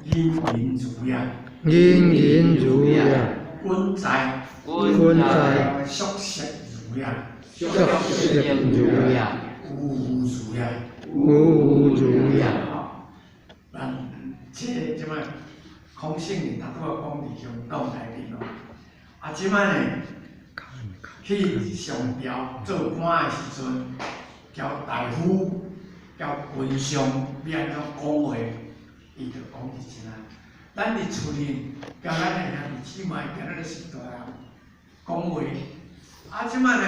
殷银如也，殷银如也，君在，君在，硕色如也，硕色如也，吾如也，吾如也。咱即摆孔圣人大拄仔讲伫香港内面咯，即摆呢去上朝做官的时阵，交大夫、交军相要安怎讲话，伊就讲是怎啊。咱伫厝里，交咱的兄弟姊妹，交咱的时代啊，讲话。即摆呢，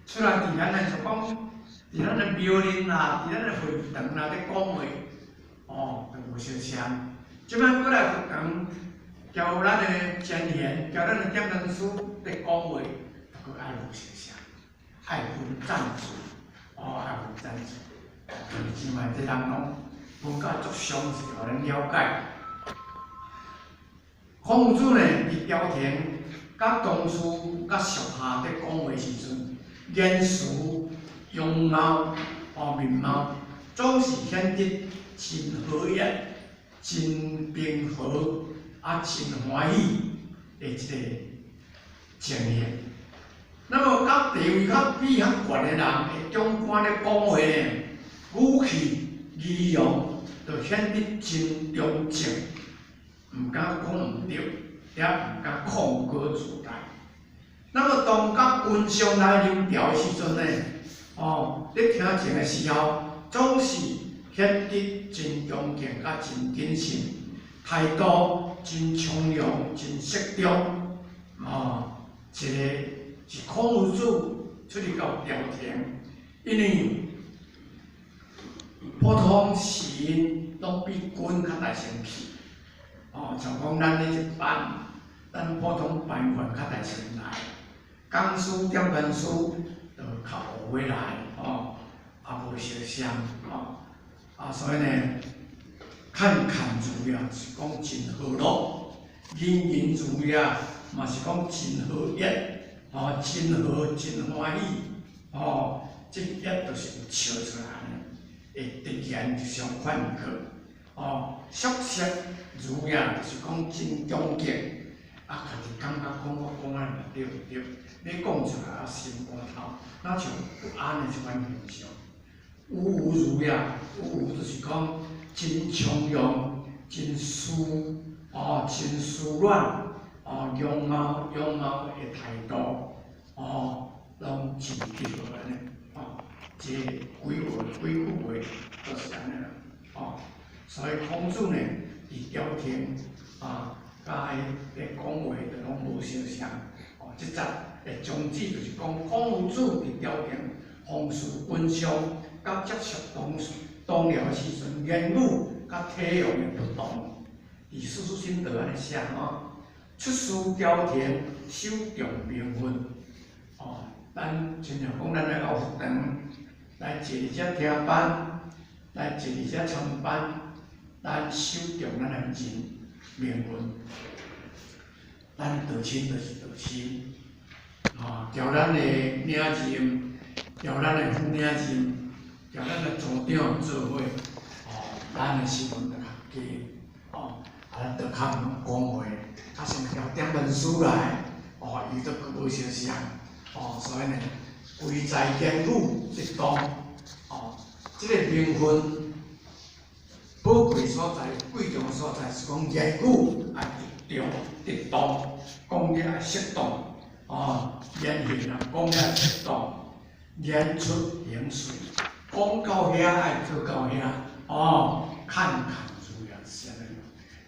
出来伫咱的就讲，伫咱的庙里啦，伫咱的会堂啦，咧讲话，就无相像。即摆过来福堂，交咱的前言，交咱的点灯师咧讲话，就爱无相像，爱分赞助，爱分赞助。即摆这人拢分甲足详细，互咱了解。孔夫子呢，伫朝廷、甲宗师、甲属下咧讲话时阵，言辞、容貌、面貌，总是显得真和悦、真平和，真欢喜的一个情形。那么，甲地位较比较悬的人，的长官咧讲话呢，语气、语用，就显得真中正。唔敢讲唔对，也唔敢旷高自大。那么当甲君上来临朝的时阵呢，咧听情的时候，总是显得真恭敬甲真谨慎，态度真从容、真适中。一个是孔夫子出入到朝廷，因为普通士人拢比君较大生气。像讲咱咧一班，咱普通班员较大先来，讲师、点灯师就较后尾来，无相像，所以呢，侃如也是讲真和乐，殷如也嘛是讲真和悦，真和真欢喜，这悦就是有笑出来的，会直言就相反去。硕色如也，就是讲真恭敬，家己感觉讲我讲安尼对毋对？你讲出来心肝头，哪像不安的一款形象？吾如也，吾就是讲真从容、真真舒软，容貌的态度，拢真配合安尼，这几句话都是安尼啦，所以孔子呢，伫朝廷甲伊咧讲话就拢无相像。即则的宗旨就是讲，孔夫子伫朝廷奉事君上，甲接触同僚的时阵，言语甲体用的不同。伫《书心得》安尼写出使朝廷，首重名分。咱亲像讲，咱来到福堂，来坐伫遮听班，来坐伫遮参班。咱首重咱的人名分，咱道亲就是道亲，调咱的领任，调咱的副领任，调咱的组长做伙，咱的身份就较低，咱就较讲话，较先调点文书来，伊都无相像，所以呢，贵在言语适当，这个名分。宝贵所在、贵重所在是讲言语爱适中、适当，讲了爱适当，言行啊讲了爱适当，言出行随，讲到遐爱做到遐，侃如也是安尼。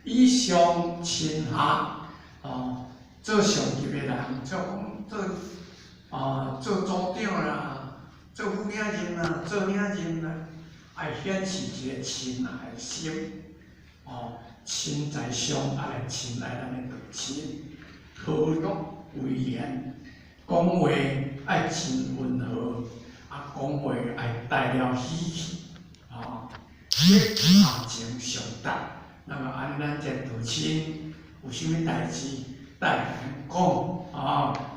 以上亲下，做上级的人，做组长啦，做副领任啦，做领任啦。爱显示一个亲爱的心，亲在上，爱来亲爱咱的道亲，和乐为言，讲话爱真温和，讲话爱带了喜气，下情上达。那么安尼咱这道亲有啥物代志，带甲咱讲，有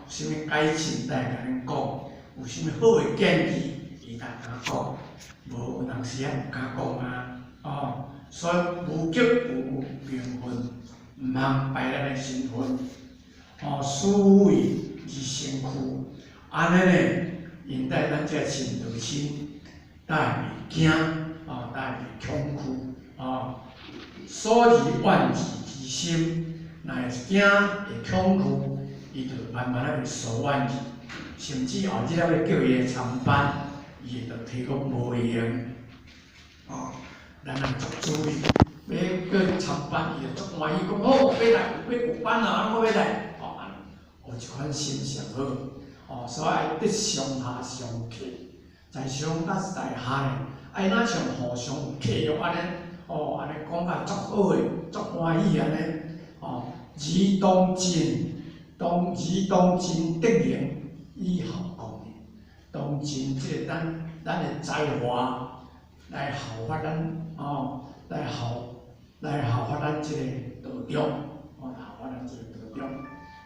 啥物改进，带甲咱讲，有啥物好的建议，伊来甲讲。无有当时也毋敢讲所以无急有人拜咱的身份，思维而身躯，安尼呢，引带咱这信道亲，带袂惊，带袂恐惧，所以万事其心，若会惊会恐惧，伊就慢慢会疏远去，甚至后日要叫伊来参班，伊就提讲无用，咱人足注意。要去参班，伊就足欢喜，讲好，要来，要有班啊，我要来，有一款心上好，所以得上下相克，在上甲在下呢，爱哪像互相有契约安尼，安尼讲甲足好诶，足欢喜安尼，义当尽，义当尽德行，以效共赢，当尽即个咱诶才华来效法咱，来效法咱即个道中，效法咱即个道中。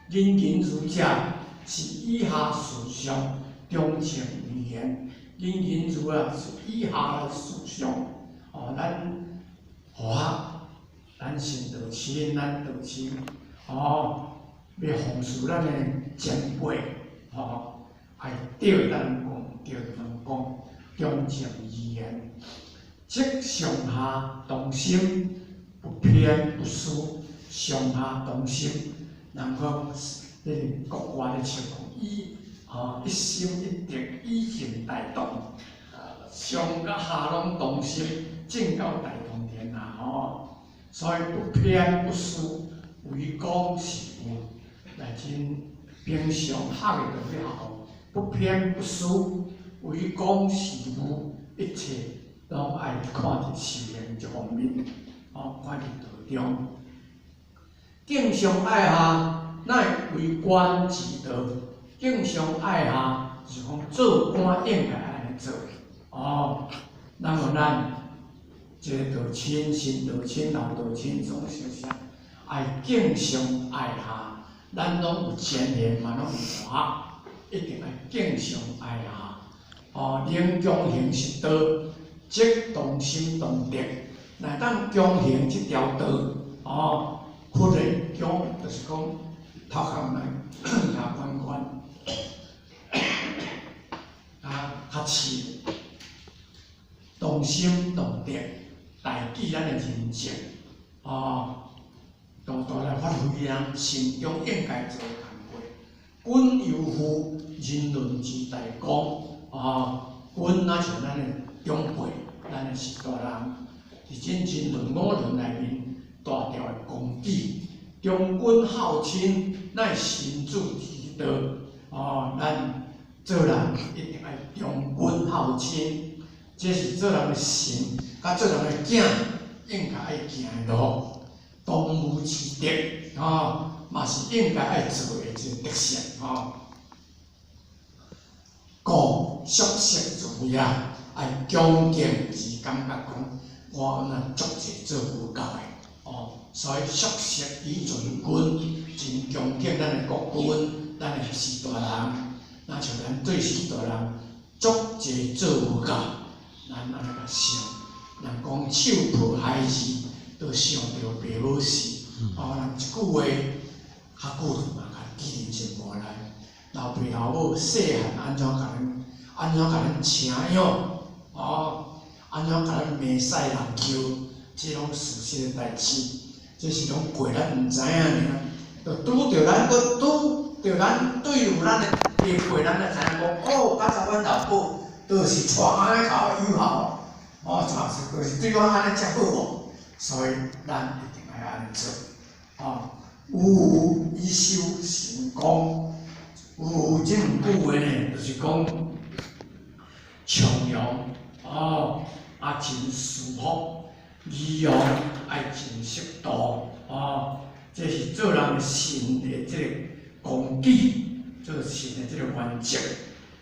人人儒者是以下事上忠正语言，人人儒是以下事上，咱互学，咱信道亲，咱道亲，要奉事咱诶前辈，爱对咱讲，对咱讲，忠正语言，即上下同心。不偏不疏，上下同心。人讲，国外的情况，一心一德，以行带动，上甲下拢同心，正到大同天下所以不偏不疏，为公是有，来真平常学的就要好，不偏不疏，为公是有，一切拢爱看伫修行这方面。看伫道中，敬上爱下，乃为官之道。敬上爱下，是讲做官应该安尼做。那么咱这个道亲、新道亲、老道亲总相像，爱敬上爱下，咱拢有前言嘛，拢有话，一定爱敬上爱下。能强行是道，即同心同德。乃当强行这条道，窟里强就是讲头壳也宽宽，较深，同心同德，代记咱的人情，大来发挥咱心中应该做的工作。君有负人伦之大功，君那像咱的长辈，咱的是大人。是真人伦5伦内面大条的公举，忠君孝亲乃神主之道。咱做人一定爱忠君孝亲，这是做人的神，甲做人的囝应该爱行的路。当务之德，嘛是应该爱做的这个德行。故俗世儒也爱恭敬而感觉讲。我咱足济做有够的，所以俗世以尊君，真恭敬咱的国君，咱的士大人，那像咱对士大人足济做有够，咱安尼甲想，人讲手抱孩儿，都想着爸母死，人一句话较久嘛，甲记人心肝内。老爸老母细汉安怎甲咱请养，安怎甲咱骂屎人求，即拢事实的代志，这是拢过咱毋知影尔，就拄着咱，搁拄着咱对付咱的地过，咱才知影讲，刚才阮老母都是带安尼甲我友好，就是对我安尼遮好无，所以咱一定要安尼做，有以修成功，有即两句话呢，就是讲从容，真舒服，仪容爱真适度，这是做人信的这个公举，做信的这个原则，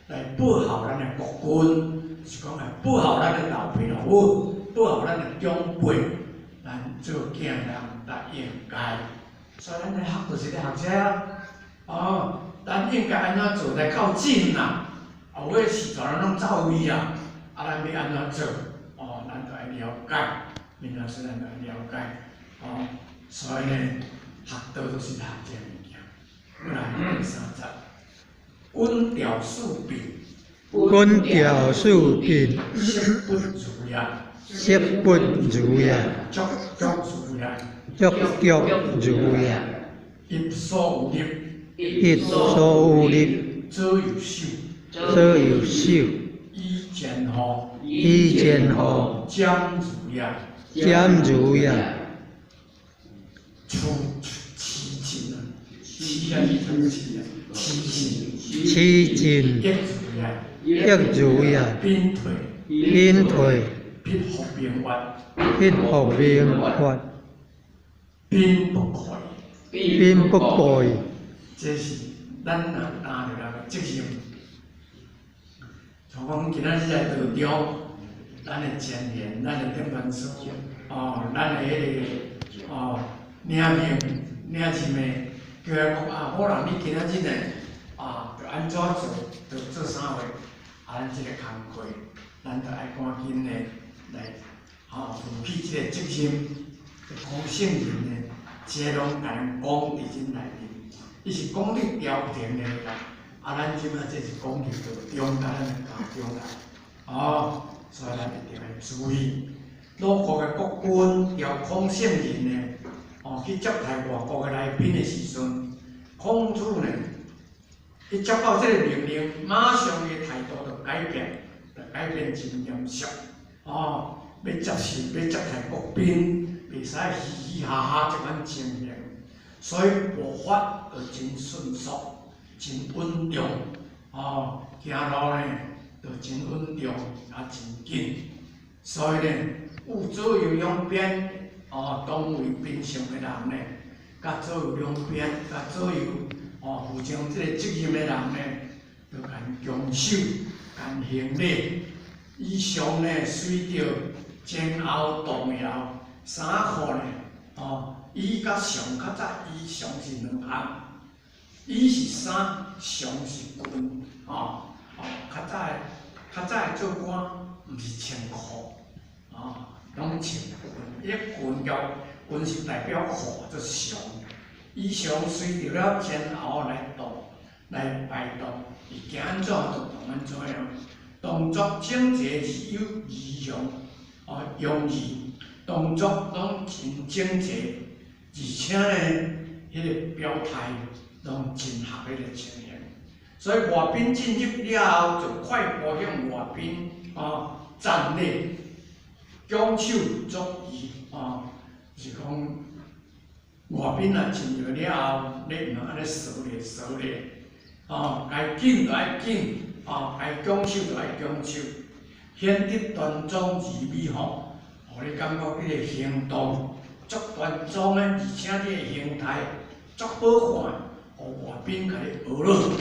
来保护咱的国君，是讲来保护咱的老爸老母，保护咱的长辈，咱做囝人咱应该，所以咱咧学就是咧学这咱应该安怎做来较紧啦，后尾是全人拢走位啊，咱要安怎做？咱就要了解，明老师咱就要了解，所以呢，学道就是学这物件。过来第30，温调数品，温调数品，色不如也，色不如也，足足如也，足足如也。一所有力，一所有力，左右手，左右手，以前后，以前后，将如也，兼如也。出奇情啊，奇啊，出奇啊，奇情，其尽一如也，亦如也，兵退，兵退，必服兵法，必服兵法，兵不溃。兵不败。这是咱若担着咱个责任。像讲今仔日来道中，咱的前言，咱的顶端师傅，咱的领情的，叫伊讲好啦，你今仔日呢，着安怎做，着做啥货，咱即个工课，咱着爱赶紧的来，负起即个责任，讲圣人呢。这拢甲人讲伫真内面，伊是讲你调停的啦。咱即摆这是讲伫道中，甲咱的家中啦。所以咱一定要注意，鲁国的国君调孔圣人呢，去接待外国的来宾的时阵，孔子呢，伊接到这个命令，马上伊态度就改变，真严肃。要接待国宾。袂使嘻嘻哈哈一款情形，所以步伐就真迅速、真稳重，行路呢就真稳重，也真紧。所以呢，有左右两边，当为平常的人呢，甲左右两边，甲左右负将这个责任的人呢，就甲强守、甲行礼。以上呢，随着前后动摇。衫裤呢？衣甲上较早，衣上是2项，衣是衫，上是裙。较早做官，毋是穿裤，拢穿裙。伊裙是代表裤，做上。衣上随着了前后来摆动，伊行安怎就动安怎样。动作整齐而有仪容，用意。动作拢真整齐，而且呢，迄个表态拢真合迄个情形。所以外宾进入了后，就快步向外宾站立，拱手作揖是讲外宾进入了后，你毋通安尼扫咧，该紧就爱紧，该拱手就爱拱手，显得端庄而美好。互你感觉迄个行动足端庄的，而且这个形态足好看，互外宾甲你学了。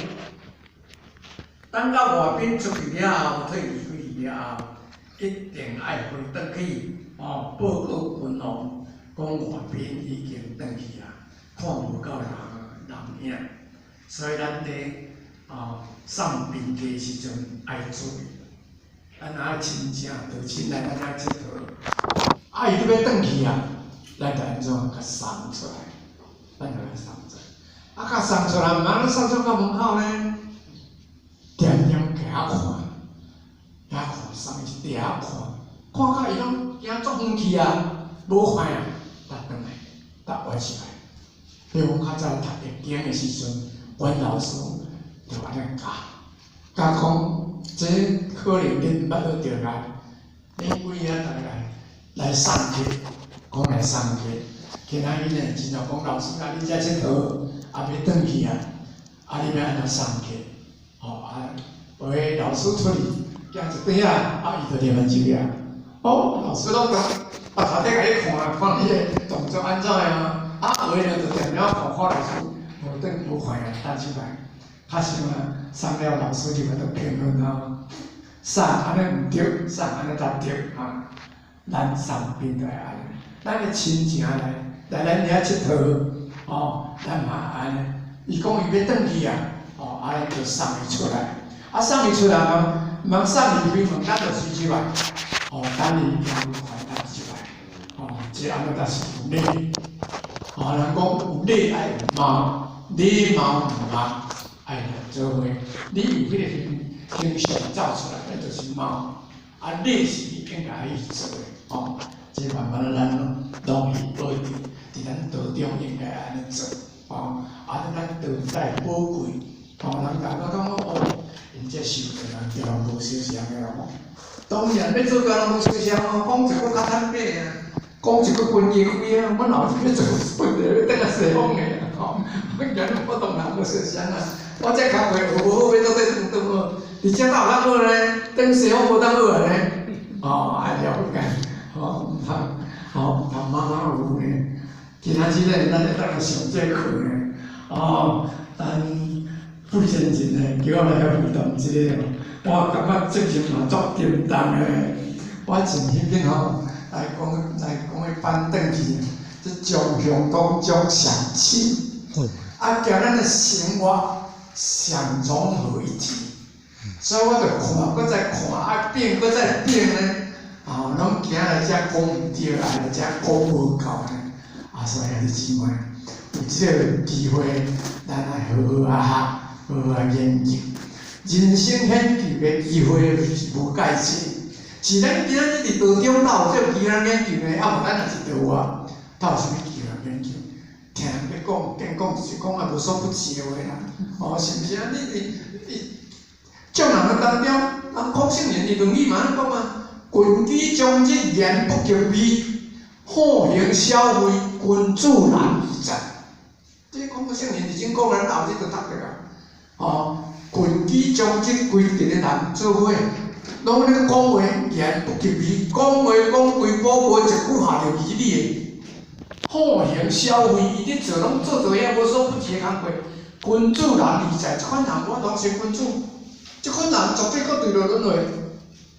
等到外宾出去了后，退去了后，一定爱回转去，报告君王，讲外宾已经转去啊，看无到人影。所以咱伫送宾客时阵爱注意。咱若亲情道亲来咱遐佚佗，伊要转去啊，咱着安怎甲送出来？咱着来送出来。甲送出来，毋通送出到门口呢，点点遐看，送伊一遐看，看到伊拢惊足远去啊，无看啊，搭转来，搭回起来。比如讲较早读易经的时阵，阮老师就安尼教讲。这可能恁毋捌倒着来，你几啊大来送客，讲来送客，今仔日呢，真正讲老师啊，你遮佚佗，要转去啊，你要安怎送客？为老师出去，行一边啊，伊就念完一啊。老师拢甲头顶甲你看你个动作安怎样为呢就定了看老师，无看啊，等出来。较像送了老师就喺度评论送安尼毋对，送安尼才对咱送宾就系安尼，咱的亲情来咱遐佚佗咱嘛安尼。伊讲伊要转去啊，咱就送伊出来。送伊出来毋通送伊开门，咱就随即来。等伊行快，咱就来。这安尼才是有礼。人讲有你爱有貌，礼貌有貌，爱来做伙。你有迄个形象造出来，那就是貌。啊，礼是你应该去做的，哦。这慢慢的咱拢会保持，伫咱道中应该安尼做，哦。啊，咱道代宝贵，哦，人家我讲哦，因这修的人叫人无修相的人哦。当然要做叫人无修相哦，讲一个较坦白啊。讲一个军营会啊，阮后日要做分的，等下西方的吼，我讲我当然无想象啊，我这工课学无好，要做对当好，而且哪有当好呢？等西方无当好呢？哦，爱了解，吼，毋通，吼，毋通马马虎虎呢。今仔日呢，咱会当来上这课呢，哦，咱傅先生呢，叫我来遐互动一下，我感觉最近嘛足沉重的，我真心紧吼。来讲个板凳去，即将向当中上亲，啊，叫咱的生活上融合一体。所以我着看，搁再看，啊变，搁再变呢，啊，拢行来遮讲毋对，来遮讲无够呢，啊，所以兄弟姊妹，有即个机会，咱来好好啊学，好好研究。人生显求的机会是无界限。是咱今仔日伫道中，哪有这技能研究呢？啊，无咱若是道外，哪有啥物技能研究？听人咧讲，见讲就是讲啊无所不至的话啦。哦，是毋是啊？你众人的当中，人孔圣人伫论语嘛安尼讲嘛，君子将之言不及义，好行消费，君子难以哉。这孔圣人已经讲咱后日就读着啊。哦，君子将之规定的人做伙。拢咧讲话言不及义，讲话讲规宝无一句下着义理的。好行消费，伊咧做拢做遐无所不至的工课。君子难以哉，即款人我当成君子，即款人绝对搁对着轮回。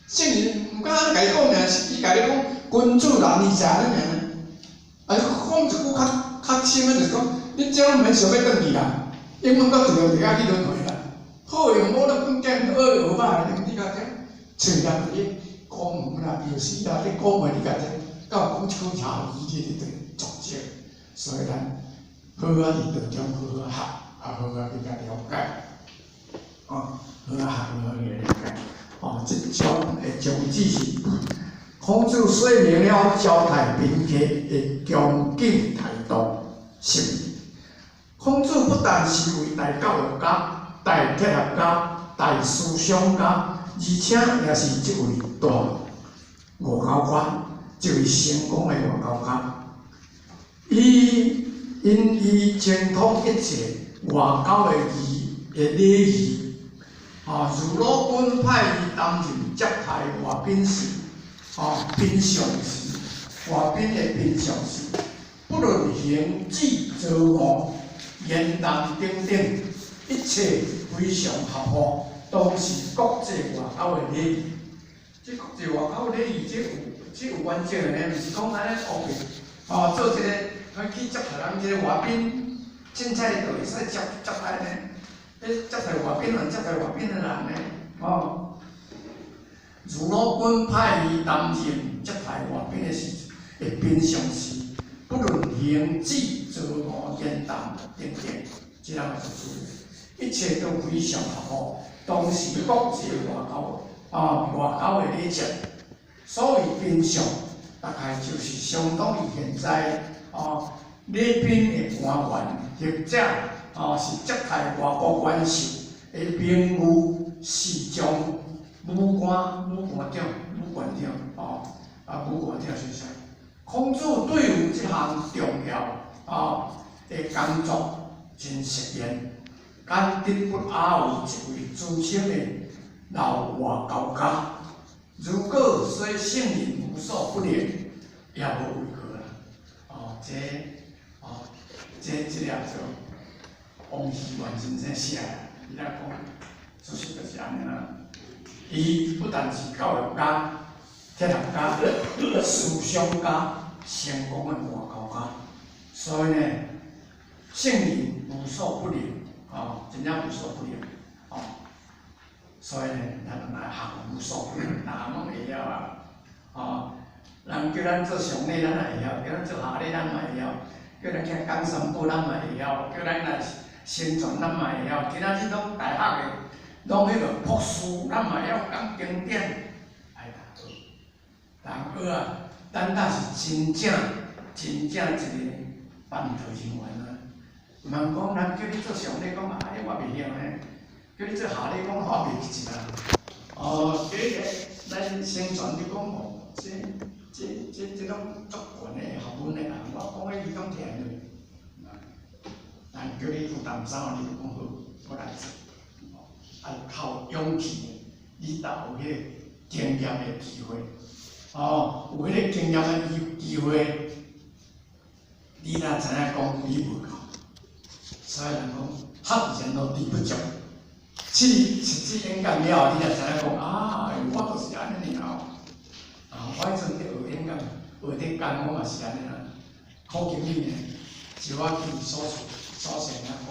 圣人毋敢安尼甲伊讲尔，是伊甲你讲君子难以哉安尼尔。啊，讲一句较深的，就是讲你这拢免想要转去啦，永远搁对着地下去轮回啦。好用无咧本见，恶用歹，你甲听。虽然你讲门啦、庙寺啦，你讲话你家己，到讲一句下义理，你对作证，所以咱好好伫道中好好学，啊好好去甲了解，哦，好好学，好好去了解，哦，即种的宗旨是孔子说明了交代宾客的恭敬态度是。孔子不但是为大教育家、大哲学家、大思想家。而且也是一位大外交官，一位成功的外交家。因精通一切外交的礼仪，如鲁本派伊担任接待外宾时，宾上时，外宾的宾上时，不论行止坐卧、言谈等等，一切非常合乎。都是国际外交的礼仪，即国际外交的礼仪，即有关键的呢，毋是讲安尼乌白，做一个去接待人，一个外宾，凊彩就会使接待呢，接待外宾人，接待外宾的人呢，如鲁本派伊担任接待外宾的时，会平常时，不论行止坐卧言谈等等，即两个是注意，一切都非常合乎。当时国际外交的礼节，所谓平常，大概就是相当于现在礼宾的官员或者是接待外国元首的名誉是将武官长、是啥？孔子对于这项重要的工作真实验。简直不亚于一位资深的老外交家。如果说圣人无所不能，也无违和啦。这了就王羲元先生写的，伊来讲，事实就是安尼啦。伊不但是教育家、哲学家、思想家、成功的外交家，所以呢，圣人无所不能。真正无所不能，所以呢，咱来学无所不能，哪拢会晓啊？人叫咱做上帝，咱也会晓；叫咱做下帝，咱嘛会晓。叫咱去江山部咱嘛会晓，叫咱来宣传咱嘛会晓。今仔日拢大学的，拢迄个博士，咱嘛会晓讲经典，爱读书。但学啊，咱若是真正一个办道人员啊，毋通讲咱叫你做上帝讲啊，我袂晓呢。叫你做下帝讲，我袂记啊。哦，叫你咱宣传你讲哦，这种足悬的学问的人，我讲迄伊讲听落。但叫你负担啥，你就讲好，我来做。啊，靠勇气，你才有迄个经验的机会。哦，有迄个经验的机会，你若知影讲你无够。所以人讲，学人都敌不足。实际演讲了后，你才知影讲啊，我就是安尼尔。我迄阵伫学演讲，学顶讲我嘛是安尼啦。考经理呢，是我去所成啊讲。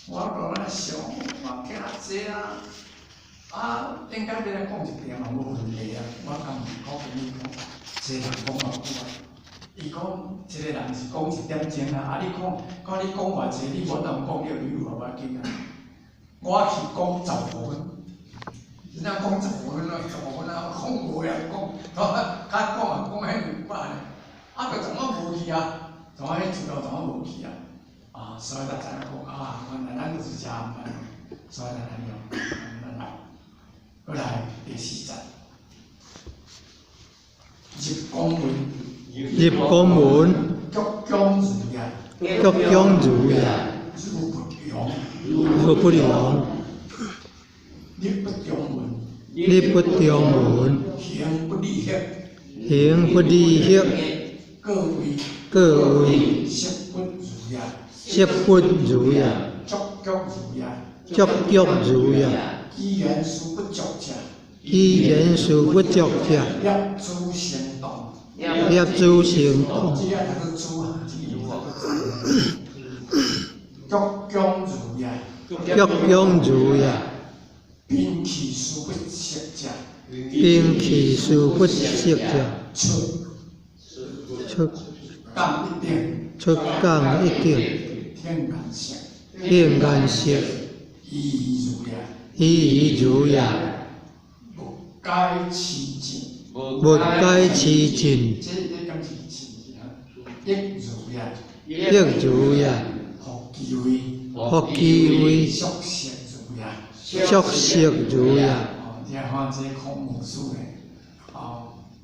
我落来想，我惊济啊！应该要来讲一点嘛，无问题啊。我讲考经理讲，济人讲偌久啊。伊讲一个人是讲1点钟啊，你看你讲偌济，你无当讲了，你有无要紧啊？我是讲15分，人家讲15分啊，15分啊，讲无呀讲，甲讲啊讲迄200呢，就怎么无去啊？怎么迄主要怎么无去啊？所以咱知影讲原来咱就是这安排，所以咱安尼咱来，过来第4站，入宫門，入宮門，鞠躬如也，鞠躬如也，如不容，如不容，入不中門，入不中門，行不立協，行不立協，各位食不如也。食不如也，足腳如也，足腳如也，機緣殊不足者，機緣殊不足者，業諸行動，業諸行動，這個就是諸啊，足腳如也，足腳如也，兵器殊不息者，兵器殊不息者，出槓一定，出槓一定。天干性，天干性，一如也，一如也，不該其盡，不該其盡，這咁是盡啊，一如也，一如也，學機會，學機會，熟悉如也，熟悉如也。你看這孔武術呢，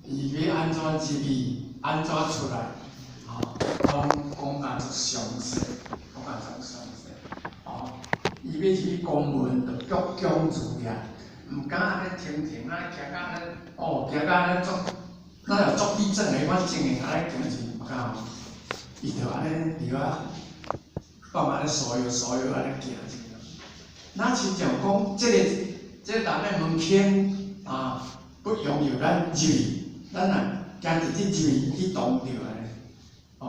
伊要安怎入去，安怎出來，講啊足詳細。講啊足詳細，伊要去公門就鞠躬如也，毋敢安尼停啊，行啊安尼，行啊安尼足，咱若足地震的，我正经安尼行是毋敢，伊就安尼伫遐，放安尼疏悠安尼行是。咱亲像講，這個人的門檻不容由咱入去，咱若行直直入去當着安尼，入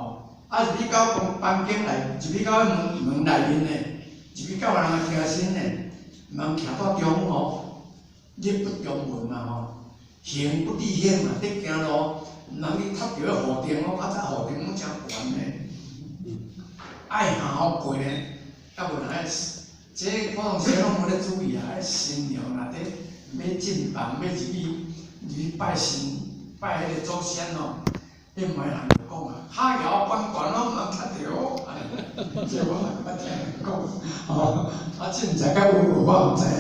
去到房間內，入去到門內面呢，入去到人嘅廳身呢，毋通徛到中吼，入不中門嘛行不立險嘛，得行路，毋通去插着個河頂較早河頂拢真懸呢，愛行過呢，要無人這普通時攏無咧注意愛新娘若得要進房要入去拜神拜迄個祖先迄唔係人就講下搖關關攏毋通插着，這我嘛捌聽人講，真毋知甲有無我毋知影，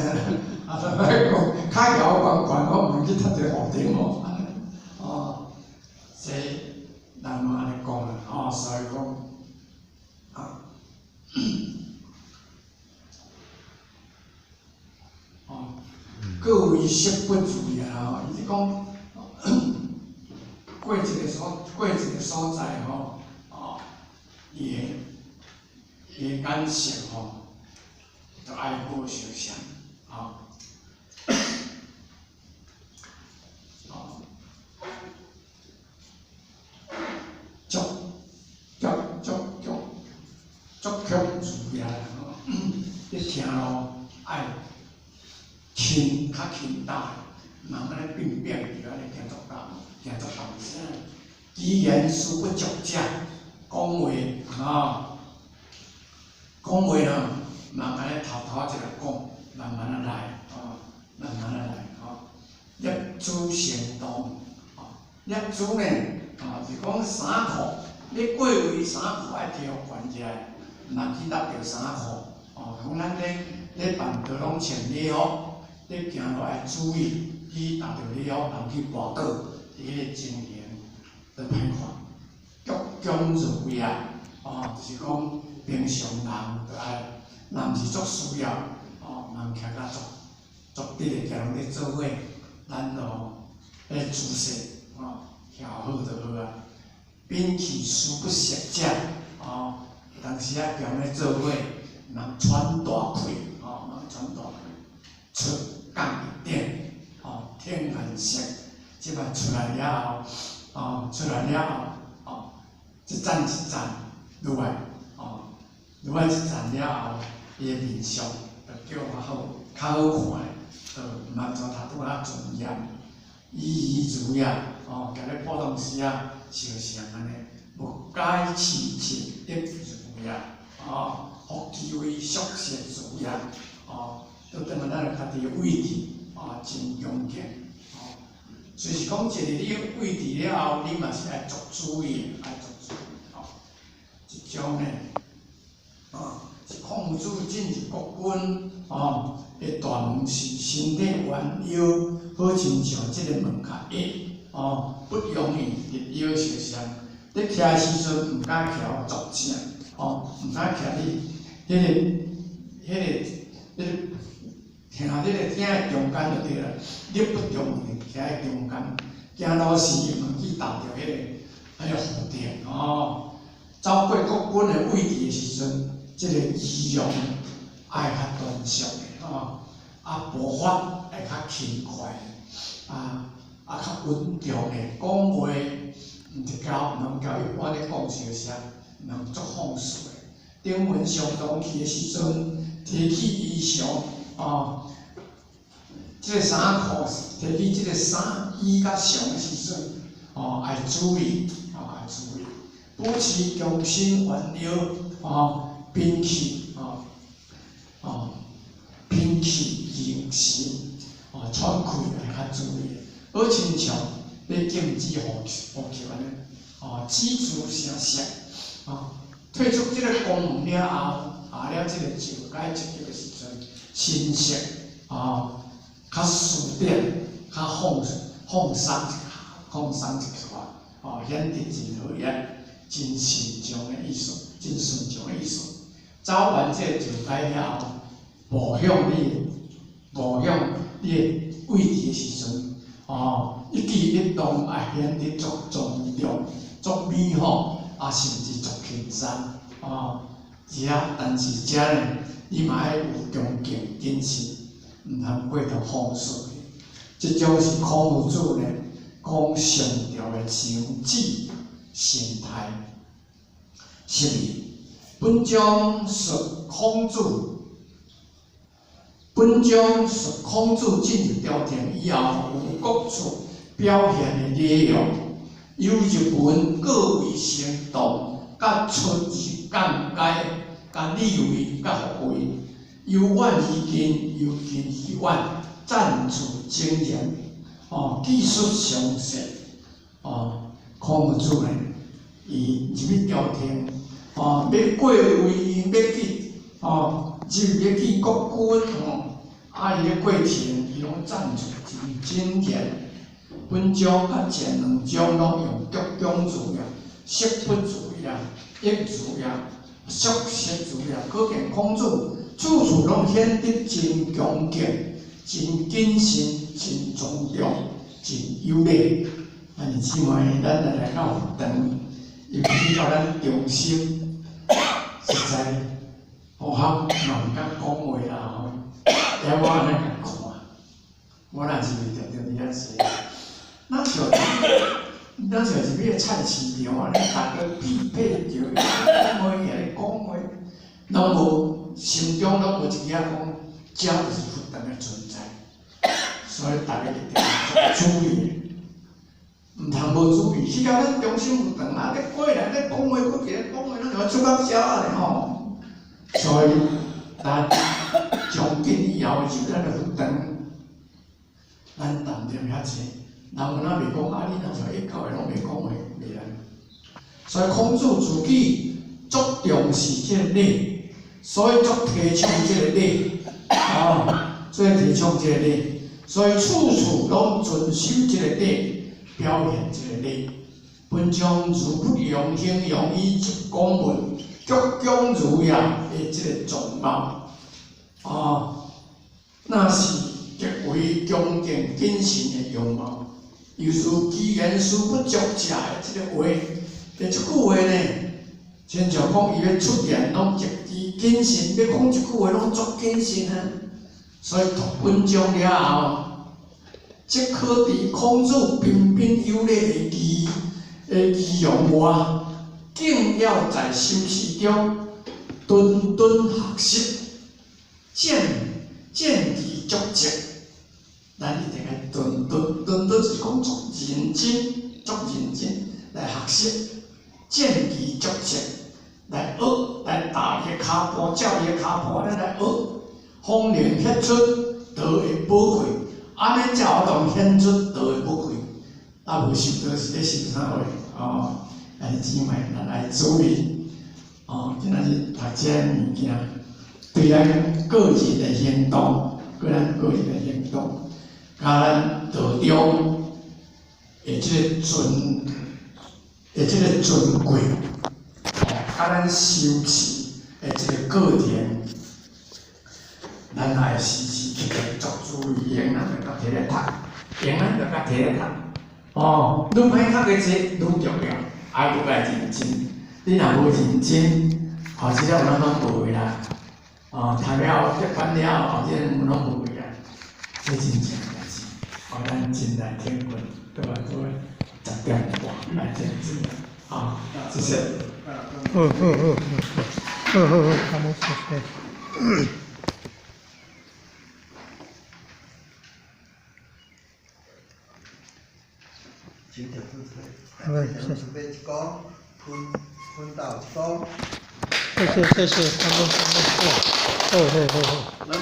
講下搖關關攏毋通去插着河頂這人嘛安尼講啦，所以講各位食不如也伊是講。过一个所在伊个眼色就爱好相像足脚如也你听咯，爱轻较轻打，毋通安尼变变，就安尼行足重。行足重声，机缘殊不足者，话啊，讲话呢，慢慢咧头一个讲，慢慢啊来啊，慢慢啊来啊，业主行动啊，业主呢啊是讲衫裤，你过位衫裤爱摕互关起来，毋通去搭着衫裤哦，讲咱咧办桌拢穿礼服，你行路爱注意，去搭着礼服，人去跋倒，迄个情形就歹看。鞠躬如也，哦，就是讲平常人就爱，若毋是足需要，哦，人徛甲足直个，徛拢咧做伙，咱就迄姿势，哦，徛好就好啊。摒弃殊不识者，哦，有当时啊，徛咧做伙，毋通喘大气，哦，毋通喘大气，出讲一点，哦，天很色，即摆出来了后，哦，出来了后，哦。一站一站落来，哦，落来一站了后，伊个面相就叫较好看，就毋通像头拄仔尊严，怡如也，哦，行咧普通时啊，小像安尼，无改其情，亦如也，哦，福其位，俗世如也，哦，都等于咱家己个位置，哦，真恭敬，哦，虽是讲一个你位置了后，你嘛是爱足注意，爱足。即种呢，是孔子进入国君，个大门是身体弯腰，好亲像即个门槛一，不容易入腰小相。你徛时阵毋敢徛足正，毋敢徛你徛迄个鼎的中间就对啦，你不中意徛喺中间，行路时毋去踏着迄个蝴蝶，走过国君的位置的时阵，即个仪容爱较端庄的，步伐会较轻快，较稳重的讲话，毋是交，毋通交一般咧讲小声，毋通足放肆的。顶文上堂去的时阵，提起衣裳，即个衫裤，提起即个衫衣甲裳的时阵，爱注意，爱注意。保持强身圆腰，摒弃摒弃形神，喘气来较注意。好亲像咧禁止呼吸安尼，止住声色，退出即个宫门了后，下了即个上阶级的时阵，身色较舒展，较放松一块，显得真好个。真慎重的意思，真顺从的意思。走完这个上阶了后，步向你的位置的时阵，一举一动也显得足庄重、足美好，甚至足轻松，但是遮呢，你嘛要有恭敬谨慎，毋通过度放肆。即种是孔子呢讲上调的情志。心态，是哩。本章述孔子进入朝廷以后，有各处表现的内容，有日文各位行动，甲出入简介，甲立位，甲复位，由远而近，由近而远，赞助精严，技术详细，孔子呢，伊入去朝廷，要过位，要去，要去国君，伊咧过程，伊拢赞助真精严。本章甲前两章拢用鞠躬如也、惜不如也、益如也、俗实如也，可见孔子处处拢显得真恭敬、真谨慎、真庄重、真优美。安尼姊妹，咱来到佛堂，尤其到咱中心，实在好学嘛，毋敢讲话啦，要我安尼甲看，我若是袂着你遐说，咱就是迄个菜市场啊，你逐个匹配着讲话也讲话，拢无心中拢无一个讲，遮就是佛堂的存在，所以逐个一定要注意。毋通无注意，去到咱中心有长啊，咧过来咧讲话，佫一个讲话，咱就出到笑啊咧吼。所以，咱从今以后就咱就不长，咱淡定遐济。人们啊袂讲啊，你若像一教的拢袂讲话，袂安。所以孔子自己足重视即个礼，所以足提倡即个礼，所以提倡即个礼，所以处处拢遵守即个礼。表现这个礼，本将如不用形容以及公文，鞠躬如也的这个状貌，那是极为恭敬谨慎的样貌。犹如其言书不足者的这个话，这句话呢，亲像讲伊要出言拢极其谨慎，要讲一句话拢足谨慎啊。所以读本章了后。即可伫孔子彬彬有礼的仪容外，更要在修持中顿顿学习，见其足迹。咱一定要顿顿是讲足认真来学习，见其足迹来学，来踏伊骹步，照伊骹步，咱来学，方能显出道的宝贵。安尼才有当显出道的宝贵，无受道是咧受啥话？来姊妹，咱来注意，今仔日读这物件，对咱个人的行动，甲咱道中的这个尊贵，甲咱修持的这个个人。咱也时时刻刻作注意，用咱就甲摕来读，用咱就甲摕来读。愈歹读个字愈重要，爱愈来认真。你若无认真，即个有咱拢无回来。读了结班了后，即个有拢无回来。这真正代志，咱真来听分，对吧？各位10点半来听真谢谢。他们谢谢。请点助推，准备讲，分到讲。谢谢，他们，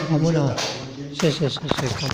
他们了，谢谢，他们。